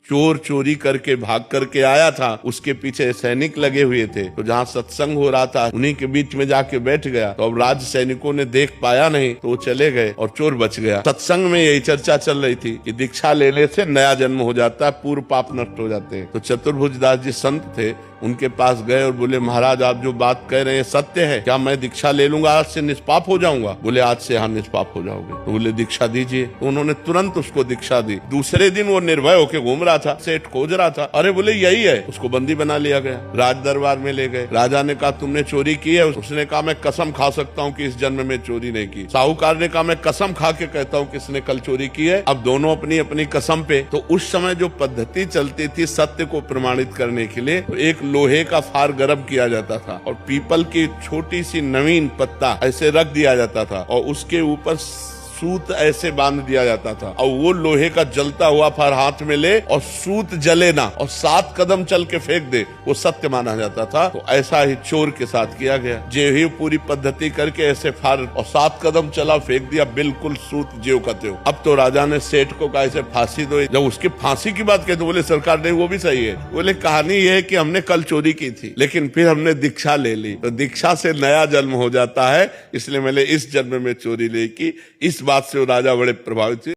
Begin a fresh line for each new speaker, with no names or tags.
चोर चोरी करके भाग करके आया था, उसके पीछे सैनिक लगे हुए थे, तो जहाँ सत्संग हो रहा था उन्हीं के बीच में जाके बैठ गया। तो अब राज सैनिकों ने देख पाया नहीं तो वो चले गए और चोर बच गया। सत्संग में यही चर्चा चल रही थी कि दीक्षा लेने से नया जन्म हो जाता है, पूर्व पाप नष्ट हो जाते हैं। तो चतुर्भुज दास जी संत थे, उनके पास गए और बोले महाराज आप जो बात कह रहे हैं सत्य है क्या? मैं दीक्षा ले लूंगा, आज से निष्पाप हो जाऊंगा? बोले आज से हाँ निष्पाप हो जाओगे। तो बोले दीक्षा दीजिए। तो उन्होंने तुरंत उसको दीक्षा दी। दूसरे दिन वो निर्भय होकर घूम रहा था, सेठ खोज रहा था, अरे बोले यही है। उसको बंदी बना लिया गया, राज दरबार में ले गए। राजा ने कहा तुमने चोरी की है? उसने कहा मैं कसम खा सकता हूँ कि इस जन्म में चोरी नहीं की। साहूकार ने कहा मैं कसम खा के कहता हूँ किसने कल चोरी की है। अब दोनों अपनी अपनी कसम पे। तो उस समय जो पद्धति चलती थी सत्य को प्रमाणित करने के लिए, तो एक लोहे का फार गरम किया जाता था और पीपल की छोटी सी नवीन पत्ता ऐसे रख दिया जाता था और उसके ऊपर सूत ऐसे बांध दिया जाता था और वो लोहे का जलता हुआ फार हाथ में ले और सूत जले ना और 7 कदम चल के फेंक दे, वो सत्य माना जाता था। तो ऐसा ही चोर के साथ किया गया। जे ही पूरी पद्धति करके ऐसे फार और 7 कदम चला, फेंक दिया, बिल्कुल सूत ज्यों का त्यों। अब तो राजा ने सेठ को कहा ऐसे फांसी दो। जब उसकी फांसी की बात कही तो बोले सरकार नहीं वो भी सही है। बोले कहानी ये है कि हमने कल चोरी की थी लेकिन फिर हमने दीक्षा ले ली, तो दीक्षा से नया जन्म हो जाता है, इसलिए मैंने इस जन्म में चोरी नहीं की। इस बात से वो राजा बड़े प्रभावित हुए।